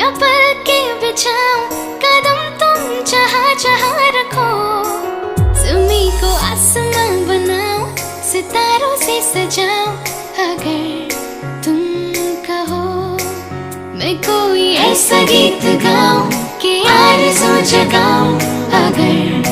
या पलके बिछाऊं, कदम तुम जहाँ जहाँ रखो। ज़मीं को आसमां बनाऊं, सितारों से सजाऊं, अगर तुम कहो। मैं कोई ऐसा गीत गाऊं कि आरज़ू जगाऊं, अगर